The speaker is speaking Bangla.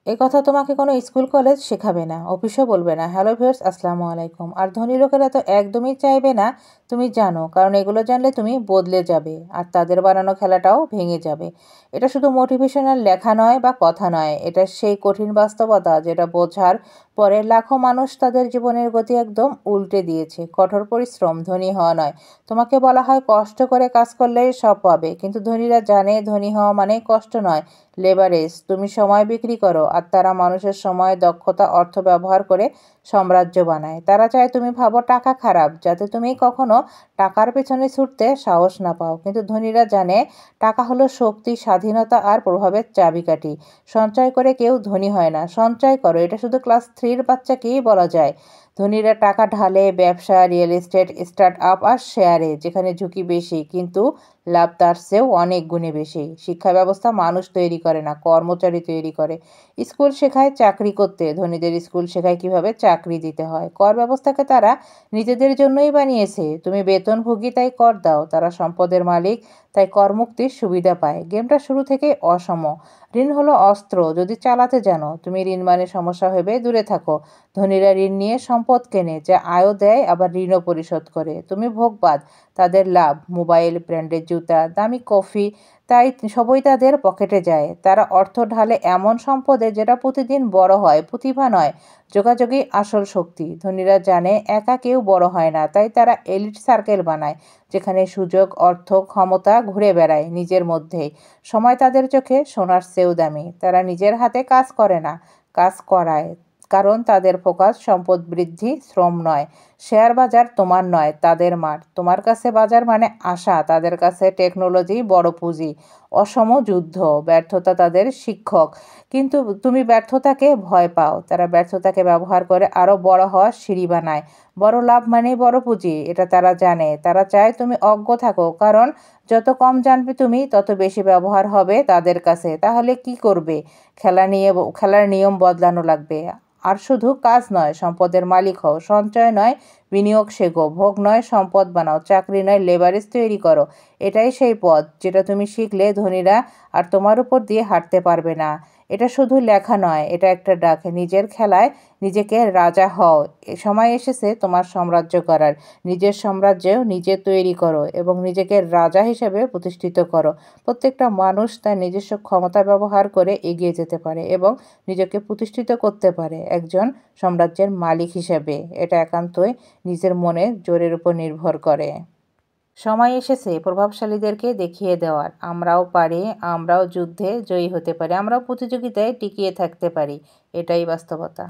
এই কথা তোমাকে কোনো স্কুল কলেজ শেখাবে না, অফিসও বলবে না। হ্যালো ভিউয়ার্স, আসসালামু আলাইকুম। আর ধনী লোকেরা তো একদমই চাইবে না তুমি জানো, কারণ এগুলো জানলে তুমি বদলে যাবে আর তাদের বানানো খেলাটাও ভেঙে যাবে। এটা শুধু মোটিভেশনাল লেখা নয় বা কথা নয়, এটা সেই কঠিন বাস্তবতা যেটা বোঝার পরে লাখো মানুষ তাদের জীবনের গতি একদম উল্টে দিয়েছে। কঠোর পরিশ্রম ধনী হওয়া নয়। তোমাকে বলা হয় কষ্ট করে কাজ করলেই সব পাবে, কিন্তু ধনীরা জানে ধনী হওয়া মানে কষ্ট নয়, লেভারেজ। তুমি সময় বিক্রি করো আর তারা মানুষের সময়, দক্ষতা, অর্থ ব্যবহার করে সাম্রাজ্য বানায়। তারা চায় তুমি ভাবো টাকা খারাপ, যাতে তুমি কখনো টাকার পেছনে ছুটতে সাহস না পাও। কিন্তু ধনীরা জানে টাকা হলো শক্তি, স্বাধীনতা আর প্রভাবের চাবিকাঠি। সঞ্চয় করে কেউ ধনী হয় না, সঞ্চয় করো, এটা শুধু ক্লাস 3-র বাচ্চাকেই বলা যায়। ধনীরা টাকা ঢালে ব্যবসা, রিয়েল এস্টেট, স্টার্ট আপ আর শেয়ারে, যেখানে ঝুঁকি বেশি কিন্তু লাভ তার চেয়েও অনেক গুণে বেশি। শিক্ষা ব্যবস্থা মানুষ তৈরি করে না, কর্মচারী তৈরি করে। স্কুল শেখায় চাকরি করতে, ধনীদের স্কুল শেখায় কিভাবে চাকরি দিতে হয়। কর ব্যবস্থাকে তারা নিজেদের জন্যই বানিয়েছে। তুমি বেতনভোগী তাই কর দাও, তারা সম্পদের মালিক তাই করমুক্তির সুবিধা পায়। গেমটা শুরু থেকেই অসম। ঋণ হলো অস্ত্র, যদি চালাতে জানো। তুমি ঋণ মানে সমস্যা ভেবে দূরে থাকো। ধনীরা ঋণ নিয়ে সম্পদ কেনে, যা আয়ও দেয় আবার ঋণও পরিশোধ করে। তুমি ভোগবাদ, তাদের লাভ। মোবাইল, ব্র্যান্ডের জুতা, দামি কফি, তাই সবই তাদের পকেটে যায়। তারা অর্থ ঢালে এমন সম্পদে যেটা প্রতিদিন বড় হয়। প্রতিভা নয়, যোগাযোগই আসল শক্তি। ধনীরা জানে একা কেউ বড় হয় না, তাই তারা এলিট সার্কেল বানায়, যেখানে সুযোগ, অর্থ, ক্ষমতা ঘুরে বেড়ায় নিজের মধ্যেই। সময় তাদের চোখে সোনার চেয়েও দামি। তারা নিজের হাতে কাজ করে না, কাজ করায়, কারণ তাদের ফোকাস সম্পদ বৃদ্ধি, শ্রম নয়। শেয়ার বাজার তোমার নয়, তাদের মাঠ। তোমার কাছে বাজার মানে আশা, তাদের কাছে টেকনোলজি বড় পুঁজি। অসম যুদ্ধ, ব্যর্থতা তাদের শিক্ষক। কিন্তু তুমি ব্যর্থতাকে ভয় পাও, তারা ব্যর্থতাকে ব্যবহার করে আরও বড় হওয়ার সিঁড়ি বানায়। বড় লাভ মানেই বড় পুঁজি, এটা তারা জানে। তারা চায় তুমি অজ্ঞ থাকো, কারণ যত কম জানবে তুমি, তত বেশি ব্যবহার হবে তাদের কাছে। তাহলে কি করবে? খেলার নিয়ম বদলানো লাগবে। আর শুধু কাজ নয়, সম্পদের মালিক হও। সঞ্চয় নয়, বিনিয়োগ শেখো। ভোগ নয়, সম্পদ বানাও। চাকরি নয়, লেভারেজ তৈরি করো। এটাই সেই পথ যেটা তুমি শিখলে ধনীরা আর তোমার উপর দিয়ে হাঁটতে পারবে না। এটা শুধু লেখা নয়, এটা একটা ডাক। নিজের খেলায় নিজেকে রাজা হও। সময় এসেছে তোমার সাম্রাজ্য করার। নিজের সাম্রাজ্য নিজে তৈরি করো এবং নিজেকে রাজা হিসেবে প্রতিষ্ঠিত করো। প্রত্যেকটা মানুষ তার নিজস্ব ক্ষমতা ব্যবহার করে এগিয়ে যেতে পারে এবং নিজেকে প্রতিষ্ঠিত করতে পারে একজন সাম্রাজ্যের মালিক হিসেবে। এটা একান্তই নিজের মনের জোরের উপর নির্ভর করে। সময় এসেছে প্রভাবশালীদেরকে দেখিয়ে দেওয়ার, আমরাও পারি, আমরাও যুদ্ধে জয়ী হতে পারি, আমরাও প্রতিযোগিতায় টিকিয়ে থাকতে পারি। এটাই বাস্তবতা।